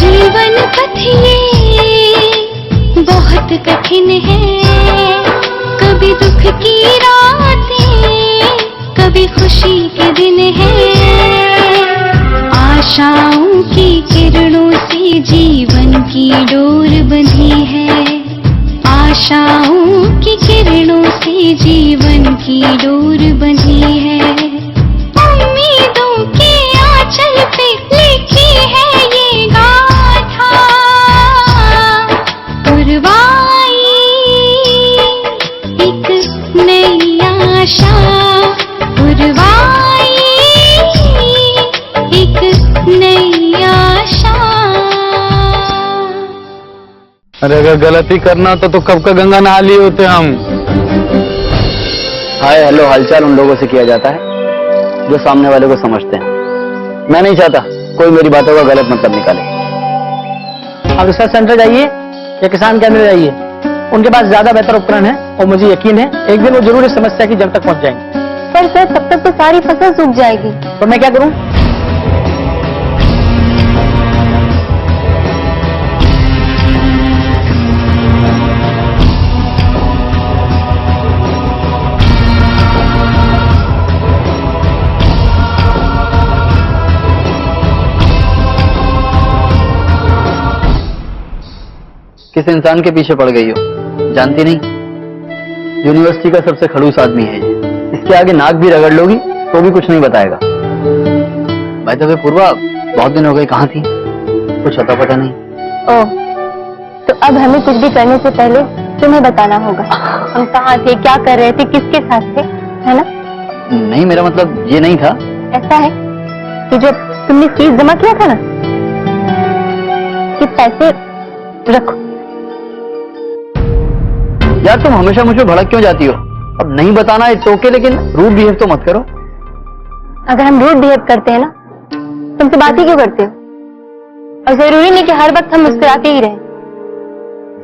जीवन पथ ये बहुत कठिन है, कभी दुख की रातें, कभी खुशी के दिन है। आशाओं की किरणों से जीवन की डोर बंधी है, आशाओं की किरणों से जीवन की डोर बंधी है। उम्मीदों के आंचल पे लिखी है ये गाथा, पुरवाई एक नई आशा, पुरवाई एक नई आशा। अरे अगर गलती करना तो कब का गंगा नहा लिए होते हम। हाय हेलो हालचाल उन लोगों से किया जाता है जो सामने वाले को समझते हैं। मैं नहीं चाहता कोई मेरी बातों का गलत मतलब निकाले। आप रिसर्च सेंटर जाइए या किसान केंद्र जाइए, उनके पास ज्यादा बेहतर उपकरण है और मुझे यकीन है एक दिन वो जरूर इस समस्या की जड़ तक पहुंच जाएंगे। पर सर तब तक तो सारी फसल सूख जाएगी। तो मैं क्या करूं? किस इंसान के पीछे पड़ गई हो, जानती नहीं? यूनिवर्सिटी का सबसे खड़ूस आदमी है ये। इसके आगे नाक भी रगड़ लोगी तो भी कुछ नहीं बताएगा। भाई तो पूर्वा बहुत दिन हो गए, कहाँ थी? कुछ अता पता नहीं। ओह, तो अब हमें कुछ भी करने से पहले तुम्हें बताना होगा हम कहाँ थे, क्या कर रहे थे, किसके साथ थे, है ना? नहीं, मेरा मतलब ये नहीं था। ऐसा है कि जब तुमने फीस जमा किया था ना, कि पैसे रखो। यार तुम हमेशा मुझे भड़क क्यों जाती हो? अब नहीं बताना है टोके, लेकिन रूड बिहेव तो मत करो। अगर हम रूड बिहेव करते हैं ना, तुमसे बात ही क्यों करते हो? और जरूरी नहीं कि हर वक्त हम मुस्कुराते ही रहें।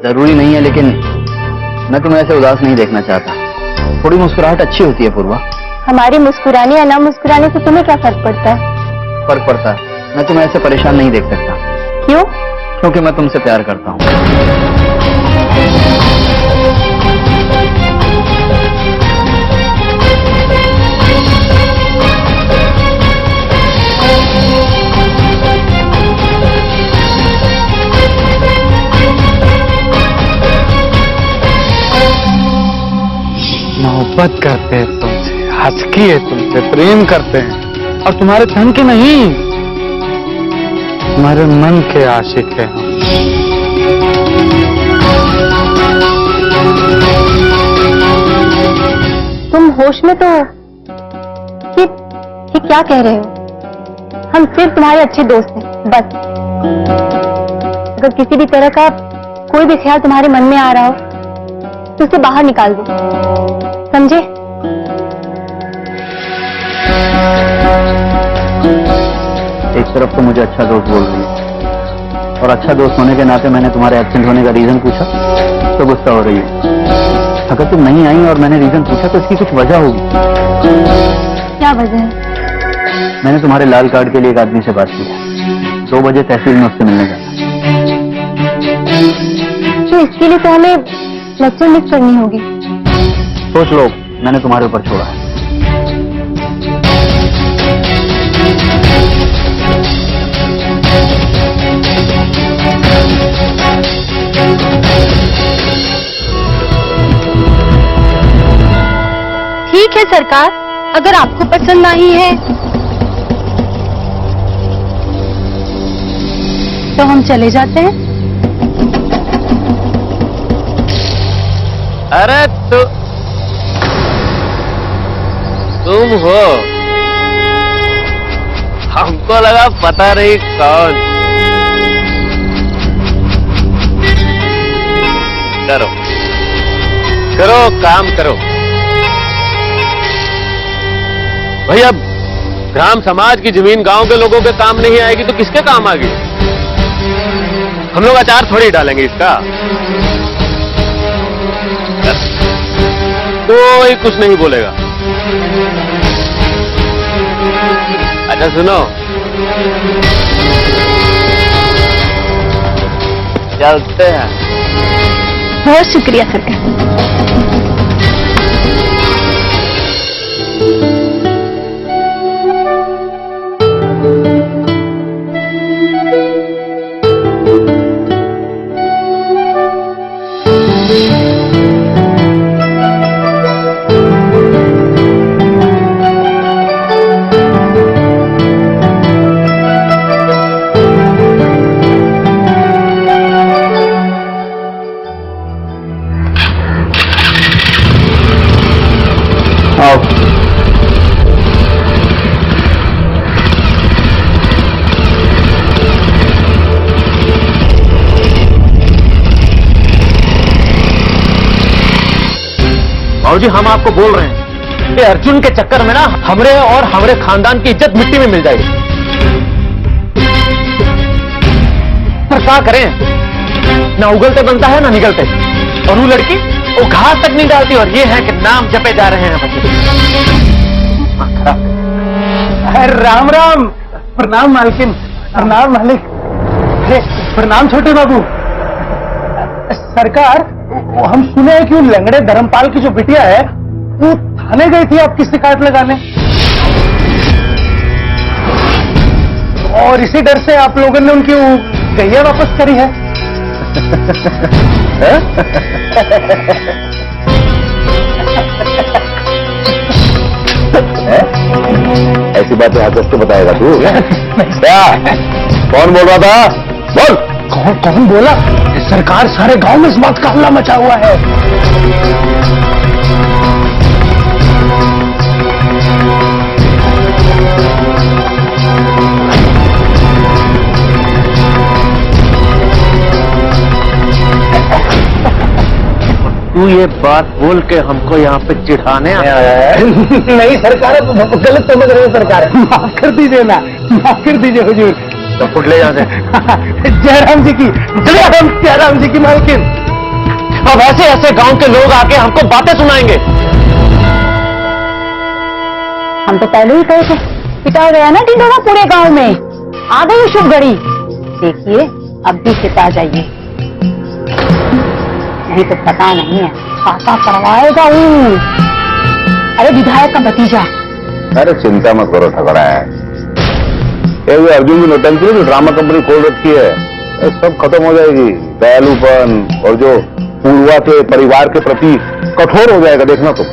जरूरी नहीं है, लेकिन मैं तुम्हें ऐसे उदास नहीं देखना चाहता। थोड़ी मुस्कुराहट अच्छी होती है पूर्वा। हमारी मुस्कुराने या ना मुस्कुराने से तुम्हें क्या फर्क पड़ता है? फर्क पड़ता है। मैं तुम्हें ऐसे परेशान नहीं देख सकता। क्यों? क्योंकि मैं तुमसे प्यार करता हूँ। मोहब्बत करते हैं तुमसे, हस्की है तुमसे, प्रेम करते हैं, और तुम्हारे तन के नहीं, तुम्हारे मन के आशिक हैं हम। तुम होश में तो ये क्या कह रहे हो? हम सिर्फ तुम्हारे अच्छे दोस्त हैं, बस। अगर किसी भी तरह का कोई भी ख्याल तुम्हारे मन में आ रहा हो तो उसे बाहर निकाल दो, समझे? एक तरफ तो मुझे अच्छा दोस्त बोल रही है, और अच्छा दोस्त होने के नाते मैंने तुम्हारे एब्सेंट होने का रीजन पूछा तो गुस्सा हो रही है। अगर तुम नहीं आई और मैंने रीजन पूछा तो इसकी कुछ वजह होगी। क्या वजह है? मैंने तुम्हारे लाल कार्ड के लिए एक आदमी से बात की है। 2 बजे तहसील में उससे मिलने जाना। तो इसके लिए तो हमें लेक्चर मिस करनी होगी। सोच लो, मैंने तुम्हारे ऊपर छोड़ा है। ठीक है सरकार, अगर आपको पसंद नहीं है तो हम चले जाते हैं। अरे तुम हो? हमको लगा पता नहीं कौन। करो करो काम करो भाई। अब ग्राम समाज की जमीन गांव के लोगों के काम नहीं आएगी तो किसके काम आएगी? हम लोग अचार थोड़ी डालेंगे इसका। कोई कुछ नहीं बोलेगा। अच्छा सुनो, चलते हैं। बहुत शुक्रिया सरकार। जी हम आपको बोल रहे हैं कि अर्जुन के चक्कर में ना हमरे और हमरे खानदान की इज्जत मिट्टी में मिल जाएगी। पर क्या करें, ना उगलते बनता है ना निगलते, और वो लड़की वो घास तक नहीं डालती, और ये है कि नाम जपे जा रहे हैं बच्चे। राम राम। प्रणाम मालकिन। प्रणाम मालिक। अरे प्रणाम छोटे बाबू। सरकार, हम सुने हैं कि वो लंगड़े धर्मपाल की जो बिटिया है वो थाने गई थी आपकी शिकायत लगाने, और इसी डर से आप लोगों ने उनकी वो गैया वापस करी है। ऐसी बातें हंस के बताएगा तू? क्या? कौन बोल रहा था? बोल। कौन बोला? सरकार, सारे गांव में इस बात का हल्ला मचा हुआ है। तू ये बात बोल के हमको यहाँ पे चिढ़ाने आया है? नहीं सरकार, गलत समझ रहे हो सरकार। माफ कर दीजिए ना, माफ कर दीजिए हुजूर। तो फुट ले यहाँ से। जयराम जी की, जयराम जी की मालकिन। अब ऐसे ऐसे गांव के लोग आके हमको बातें सुनाएंगे। हम तो पहले ही कहे थे, पिटा गया ना ढिंडोरा पूरे गांव में, आ गई शुभ घड़ी। देखिए अब भी पिता जाइए, नहीं तो पता नहीं है पापा करवाएगा। अरे विधायक का भतीजा। अरे चिंता मत करो ठगड़ा है, ये अर्जुन की नौटंकी जो ड्रामा कंपनी खोल रखी है, ये सब खत्म हो जाएगी। दयालुपन और जो पूर्वा के परिवार के प्रति कठोर हो जाएगा, देखना तुम।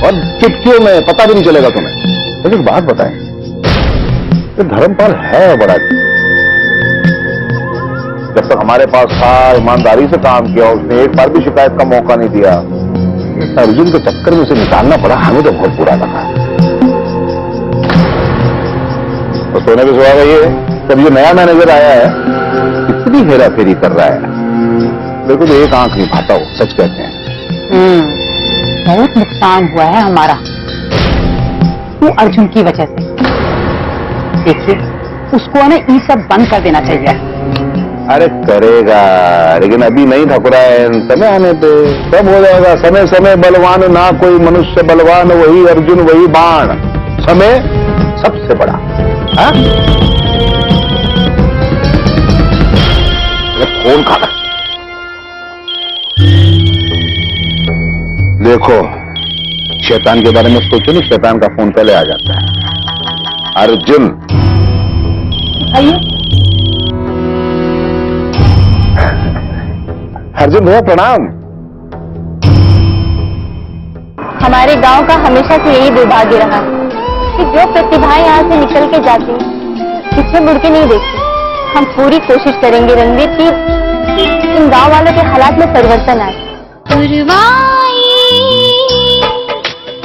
और चुटकियों में पता भी नहीं चलेगा तुम्हें। लेकिन बात बताएं, ये धर्मपाल है बड़ा, जब तक हमारे पास था ईमानदारी से काम किया, उसने एक बार भी शिकायत का मौका नहीं दिया। इस अर्जुन के चक्कर में उसे निकालना पड़ा, हमें तो बहुत बुरा लगा। और सोने पे सुहागा ये, जब ये नया मैनेजर आया है कितनी हेरा फेरी कर रहा है, देखो तो एक आंख नहीं भाता हो, सच कहते हैं। बहुत नुकसान हुआ है हमारा वो अर्जुन की वजह से। देखिए उसको ना ये सब बंद कर देना चाहिए। अरे करेगा, लेकिन अभी नहीं ठकुरा है, समय आने पे सब हो जाएगा। समय समय बलवान, ना कोई मनुष्य बलवान, वही अर्जुन वही बाण, समय सबसे बड़ा। हाँ? फोन खा, देखो शैतान के बारे में सोचो ना, शैतान का फोन पहले आ जाता है। अर्जुन, अर्जुन भैया प्रणाम। हमारे गांव का हमेशा से यही दुर्भाग्य रहा कि जो प्रतिभाएं यहाँ से निकल के जाती पीछे मुड़ के नहीं देखती। हम पूरी कोशिश करेंगे रणवीर की इन गांव वालों के हालात में परिवर्तन आए। पुरवाई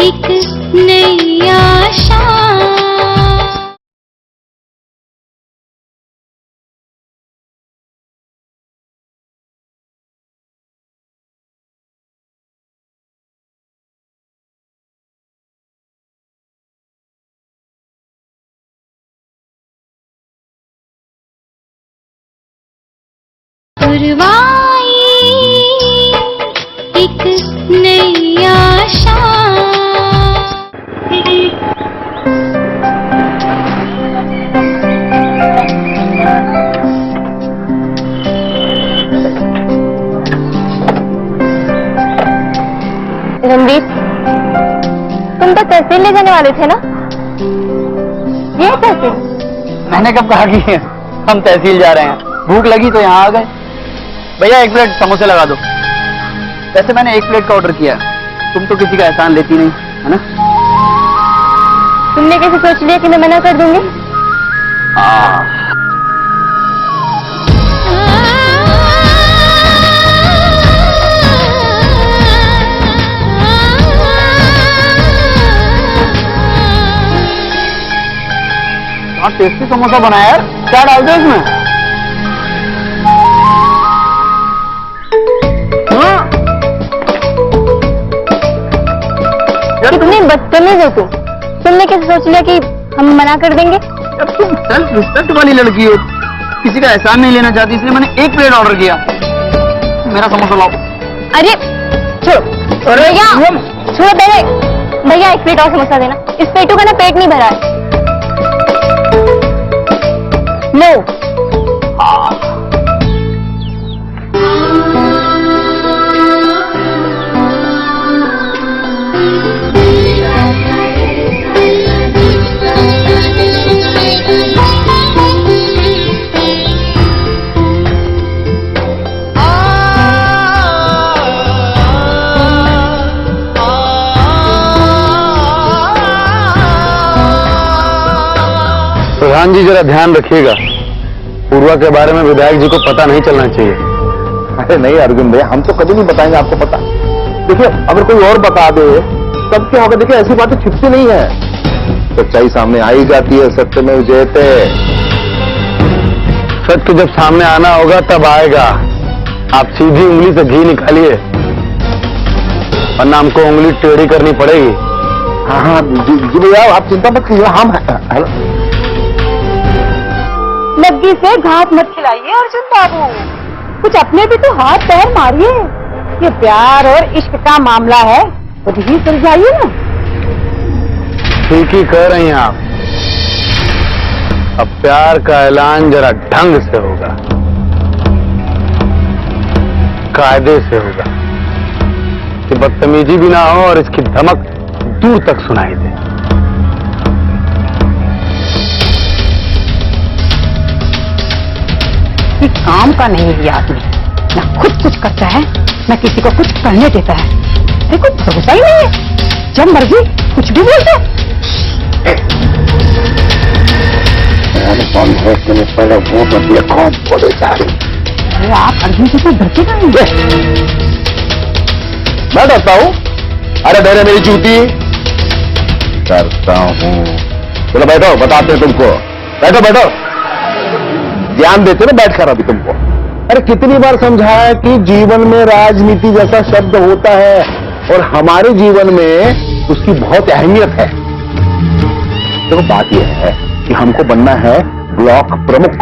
एक नई आशा। पुरवाई एक नई आशा। रणवीर, तुम तो तहसील ले जाने वाले थे ना? ये है तहसील? मैंने कब कहा कि हम तहसील जा रहे हैं? भूख लगी तो यहाँ आ गए। भैया 1 प्लेट समोसे लगा दो। वैसे मैंने 1 प्लेट का ऑर्डर किया, तुम तो किसी का एहसान लेती नहीं है ना? तुमने कैसे सोच लिया कि मैं मना कर दूंगी? टेस्टी समोसा बनाया यार, क्या डालते हो इसमें? कितनी बदतमीज हो तुम। तुमने कैसे सोच लिया कि हम मना कर देंगे? अब तुम सेल्फ रिस्पेक्ट वाली लड़की हो, किसी का एहसान नहीं लेना चाहती, इसलिए मैंने 1 प्लेट ऑर्डर किया। मेरा समोसा लाओ। अरे छोड़ो भैया, छोड़ो पहले। भैया 1 प्लेट और समोसा देना, इस पेटू का ना पेट नहीं भरा है। लो। प्रधान जी जरा ध्यान रखिएगा, पूर्वा के बारे में विधायक जी को पता नहीं चलना चाहिए। अरे नहीं अर्जुन भैया, हम तो कभी नहीं बताएंगे आपको पता। देखिए अगर कोई और बता दे तब क्या होगा? देखिए ऐसी बातें छिपती नहीं है, सच्चाई सामने आ ही जाती है। सत्य में विजयते। सत्य जब सामने आना होगा तब आएगा। आप सीधी उंगली से घी निकालिए, वरना हमको उंगली टेढ़ी करनी पड़ेगी। हाँ हाँ जी भैया, आप चिंता मत कीजिए। हम लग्गी से घास मत खिलाइए अर्जुन बाबू, कुछ अपने भी तो हाथ पैर मारिए। ये प्यार और इश्क का मामला है, खुद ही सुलझाइए ना। ठीक ही कह रही हैं आप। अब प्यार का ऐलान जरा ढंग से होगा, कायदे से होगा, कि बदतमीजी भी ना हो और इसकी धमक दूर तक सुनाई दे। काम का नहीं है ये आदमी, ना खुद कुछ करता है ना किसी को कुछ करने देता है। अरे कुछ भरोसा ही नहीं है, जब मर्जी कुछ भी बोलते। पहले वो बदले कौन बोले जा रही। अरे आप अर्जुन से तो डरते नहीं है। मैं डरता हूँ? अरे डरे मेरी जूती। डरता हूँ? चलो बैठो, बताते हैं तुमको। बैठो बैठो, ज्ञान देते ना बैठ कर अभी तुमको। अरे कितनी बार समझाया कि जीवन में राजनीति जैसा शब्द होता है और हमारे जीवन में उसकी बहुत अहमियत है। देखो बात यह है कि हमको बनना है ब्लॉक प्रमुख।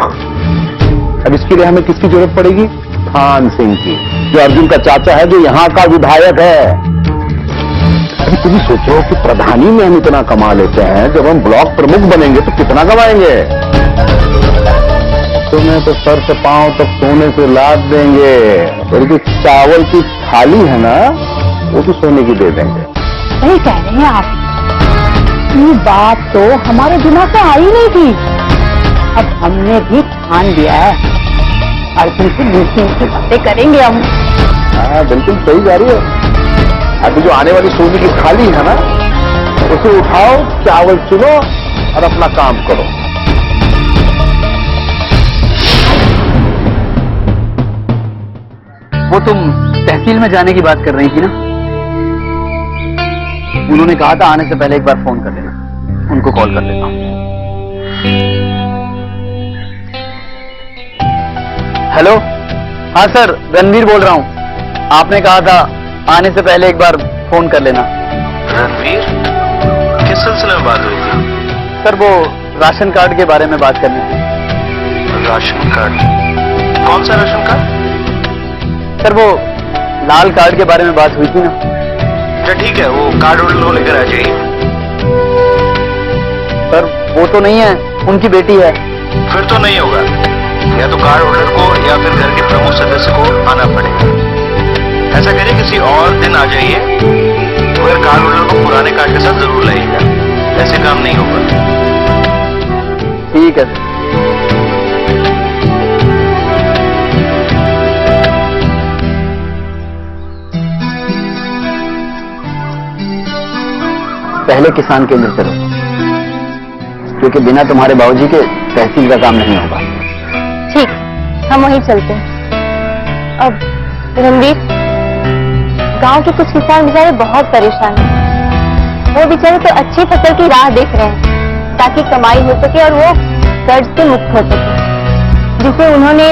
अब इसके लिए हमें किसकी जरूरत पड़ेगी? थान सिंह की, जो अर्जुन का चाचा है, जो यहाँ का विधायक है। अभी तुम सोचो कि प्रधानी में हम इतना कमा लेते हैं, जब हम ब्लॉक प्रमुख बनेंगे तो कितना कमाएंगे? तुम्हें तो सर से पांव तक सोने से लाद देंगे, और जो चावल की थाली है ना, वो भी सोने की दे देंगे। सही कह रहे हैं आप, ये बात तो हमारे दिमाग में आई नहीं थी। अब हमने भी ठान लिया है, अर्जुन से मीठी बातें करेंगे हम। हाँ बिल्कुल सही जा रही है। अभी जो आने वाली सोने की थाली है ना, उसे उठाओ, चावल चुनो और अपना काम करो। वो तुम तहसील में जाने की बात कर रही थी ना, उन्होंने कहा था आने से पहले एक बार फोन कर लेना, उनको कॉल कर लेता हूं। हेलो, हाँ सर, रणवीर बोल रहा हूं। आपने कहा था आने से पहले एक बार फोन कर लेना। रणवीर, किस सिलसिले में बात हुई थी? सर वो राशन कार्ड के बारे में बात करनी थी। Ration card? कौन सा राशन कार्ड? सर वो लाल कार्ड के बारे में बात हुई थी ना। अच्छा ठीक है, वो कार्ड उनको लेकर आ जाइए। सर वो तो नहीं है, उनकी बेटी है। फिर तो नहीं होगा, या तो कार्ड होल्डर को या फिर घर के प्रमुख सदस्य को आना पड़ेगा। ऐसा करिए किसी और दिन आ जाइए, मगर कार होल्डर को पुराने कार्ड के साथ जरूर लगेगा, ऐसे काम नहीं होगा। ठीक है सर। पहले किसान केंद्र चलो, क्योंकि बिना तुम्हारे बाबूजी के तहसील का काम नहीं होगा। ठीक, हम वहीं चलते हैं। अब रणवीर, गांव के कुछ किसान बेचारे बहुत परेशान हैं। वो बेचारे तो अच्छी फसल की राह देख रहे हैं ताकि कमाई हो सके और वो कर्ज से मुक्त हो सके, जिसे उन्होंने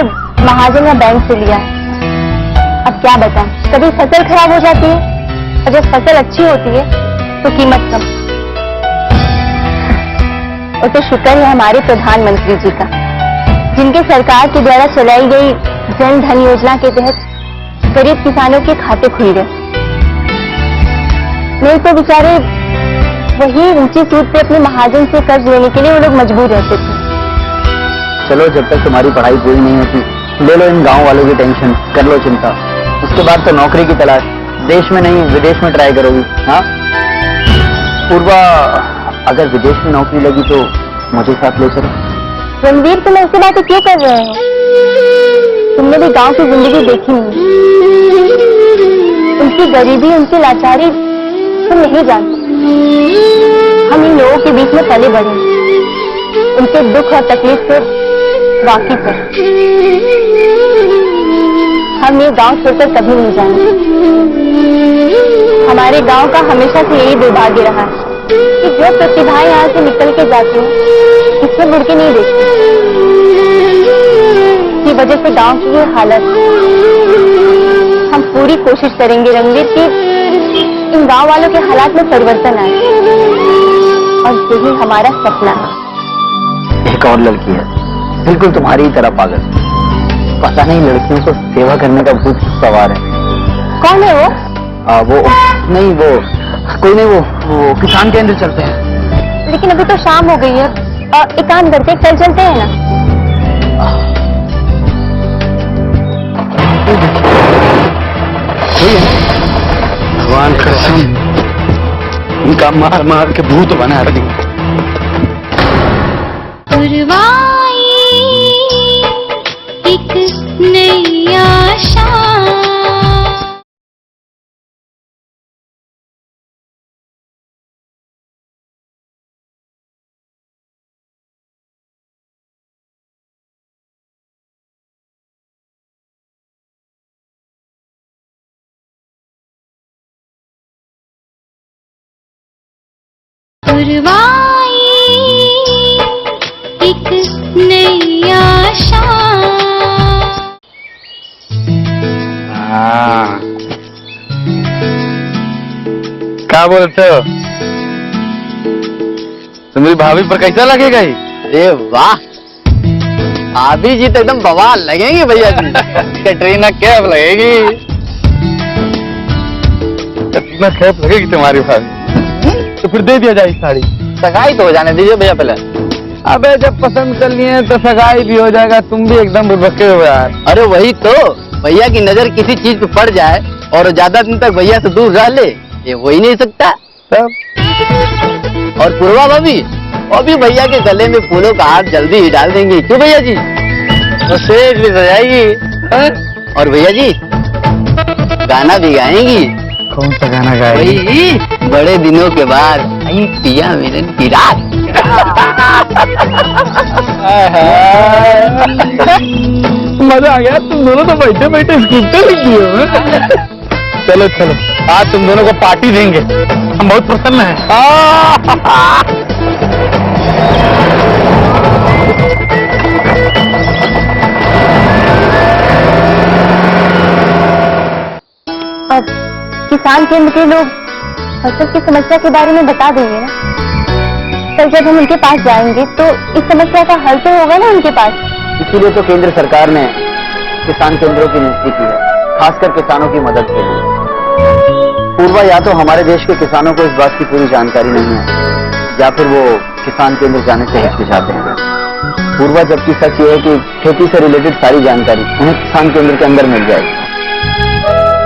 महाजन या बैंक से लिया है। अब क्या बताएं, कभी फसल खराब हो जाती है और जब फसल अच्छी होती है तो कीमत कम। और तो शुक्र है हमारे प्रधानमंत्री जी का, जिनके सरकार के द्वारा चलाई गई जन धन योजना के तहत गरीब किसानों के खाते खुल गए। नहीं तो बेचारे वही ऊंची सूद पे अपने महाजन से कर्ज लेने के लिए वो लोग मजबूर रहते थे। चलो, जब तक तुम्हारी पढ़ाई पूरी नहीं होती ले लो इन गांव वालों की टेंशन, कर लो चिंता। उसके बाद तो नौकरी की तलाश, देश में नहीं विदेश में ट्राई करोगी। हाँ पूर्वा, अगर विदेश में नौकरी लगी तो मुझे साथ ले चलो। रणवीर, तुम ऐसी बातें क्यों कर रहे हो? तुमने भी गांव की जिंदगी देखी नहीं, उनकी गरीबी, उनकी लाचारी तुम नहीं जानते। हम इन लोगों के बीच में पले बढ़े, उनके दुख और तकलीफ से वाकिफ है। हम ये गांव छोड़कर कभी नहीं जाएंगे। हमारे गांव का हमेशा से यही दुर्भाग्य रहा है कि जो प्रतिभाएं यहाँ से निकल के जाती हैं, इससे मुड़ के नहीं देखती। इसी वजह से गांव की ये हालत। हम पूरी कोशिश करेंगे रणवीर कि इन गांव वालों के हालात में परिवर्तन आए, और यही हमारा सपना है। एक और लड़की है, बिल्कुल तुम्हारी ही तरह पागल। पता नहीं लड़कियों को सेवा करने का भूत सवार है। कौन है वो? वो नहीं, वो कोई नहीं, वो किसान केंद्र चलते हैं। लेकिन अभी तो शाम हो गई है, एक काम करके कल चलते हैं ना। भगवान कसम, इनका मार मार के भूत बना रही। पुरवाई एक नई आशा। पुरवाई एक नई आशा। क्या बोलते हो? तुम्हारी भाभी पर कैसा लगेगा ही? अरे वाह, भाभी जी तो एकदम बवाल लगेंगी भैया जी। कैटरीना कैफ लगेगी। कैटरीना कैफ लगेगी तुम्हारी भाभी? तो फिर दे दिया जाए साड़ी। सगाई तो हो जाने दीजिए भैया पहले। अबे जब पसंद कर लिए तो सगाई भी हो जाएगा। तुम भी एकदम बुड़बक्के हो यार। अरे वही तो, भैया की नजर किसी चीज पे पड़ जाए और ज्यादा दिन तक भैया से दूर रह ले, ये हो ही नहीं सकता। तब और पूर्वा भाभी, और भी भैया के गले में फूलों का हाथ जल्दी ही डाल देंगे। क्यों भैया जी? तो सेज भी सजाएगी। और भैया जी गाना भी गाएंगी। कौन सा गाना गाएगी? वही बड़े दिनों के बाद आई पिया मिलन की रात। मजा आ गया, तुम दोनों तो बैठे बैठे स्कूटर लिख दिए हो। चलो चलो, आज तुम दोनों को पार्टी देंगे, हम बहुत प्रसन्न हैं। अब किसान केंद्र के लोग फसल की समस्या के बारे में बता देंगे ना। कल जब हम उनके पास जाएंगे तो इस समस्या का हल तो होगा ना उनके पास। इसीलिए तो केंद्र सरकार ने किसान केंद्रों की नियुक्ति की है, खासकर किसानों की मदद के लिए। पूर्वा, या तो हमारे देश के किसानों को इस बात की पूरी जानकारी नहीं है, या फिर वो किसान केंद्र जाने से हिचकिचाते हैं। पूर्वा, जबकि सच ये है कि खेती से रिलेटेड सारी जानकारी उन्हें किसान केंद्र के अंदर मिल जाएगी।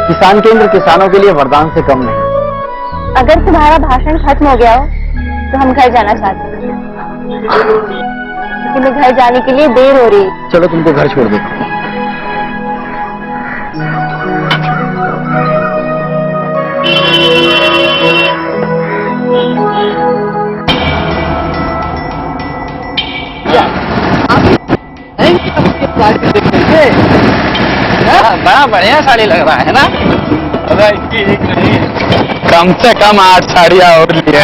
किसान केंद्र किसानों के लिए वरदान से कम नहीं, अगर तुम्हारा भाषण खत्म हो गया हो तो हम घर जाना चाहते हैं, क्योंकि घर जाने के लिए देर हो रही है। चलो तुमको घर छोड़ देता हूँ। बड़ा बढ़िया साड़ी लग रहा है ना? अरे इसकी एक नहीं, कम से कम 8 साड़ियाँ और लिए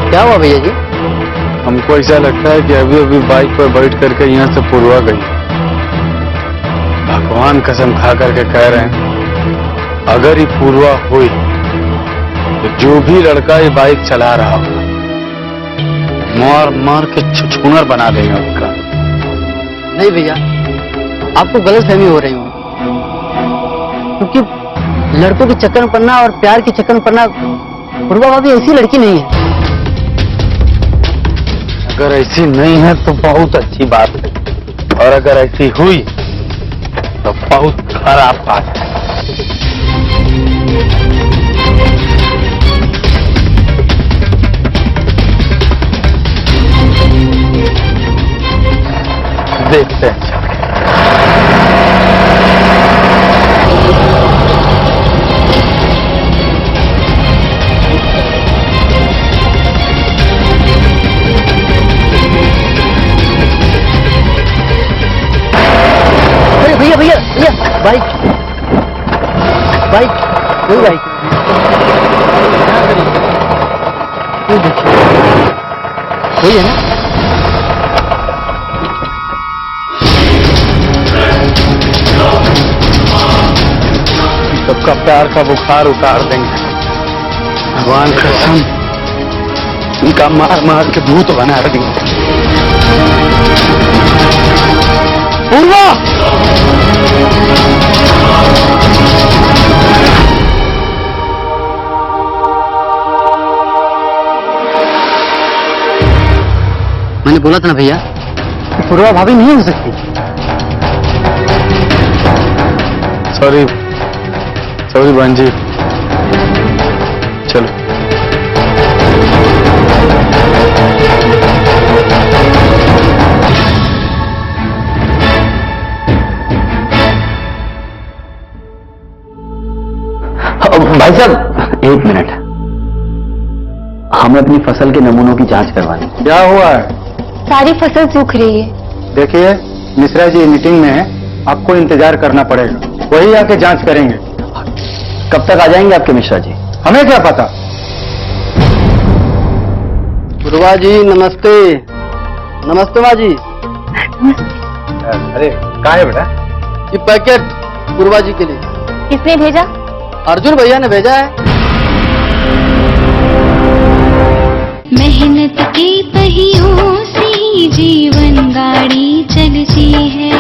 क्या हुआ भैया जी? हमको ऐसा लगता है कि अभी अभी बाइक पर बैठ करके यहाँ से पूर्वा गई। भगवान कसम खा करके कह रहे हैं, अगर ये पूर्वा हुई तो जो भी लड़का ये बाइक चला रहा हो मार मार के छुछुनर बना देगा उसका। नहीं भैया, आपको गलतफहमी हो रही हो, क्योंकि लड़कों के चक्कर में पड़ना और प्यार के चक्कर में पड़ना, पूर्वा भाभी ऐसी लड़की नहीं है। अगर ऐसी नहीं है तो बहुत अच्छी बात है, और अगर ऐसी हुई तो बहुत खराब बात है। देखते हैं। भैया भैया भैया, बाइक बाइक कोई बाइक कोई है ना? सबका प्यार का बुखार उतार देंगे। भगवान कसम, इनका मार मार के भूत बना देंगे। पूर्वा! मैंने बोला था ना भैया, पूर्वा भाभी नहीं हो सकती। सॉरी सॉरी बहन जी, चलो। भाई साहब 1 मिनट, हमें अपनी फसल के नमूनों की जांच करवानी। क्या हुआ है? सारी फसल सूख रही है। देखिए मिश्रा जी मीटिंग में है, आपको इंतजार करना पड़ेगा, वही आके जांच करेंगे। कब तक आ जाएंगे आपके मिश्रा जी? हमें क्या पता। पूर्वा जी नमस्ते। नमस्ते माँ जी। अरे कहाँ है बेटा? ये पैकेट पूर्वा जी के लिए। किसने भेजा? अर्जुन भैया ने भेजा है। मेहनत के पहियों से जीवन गाड़ी चलती है।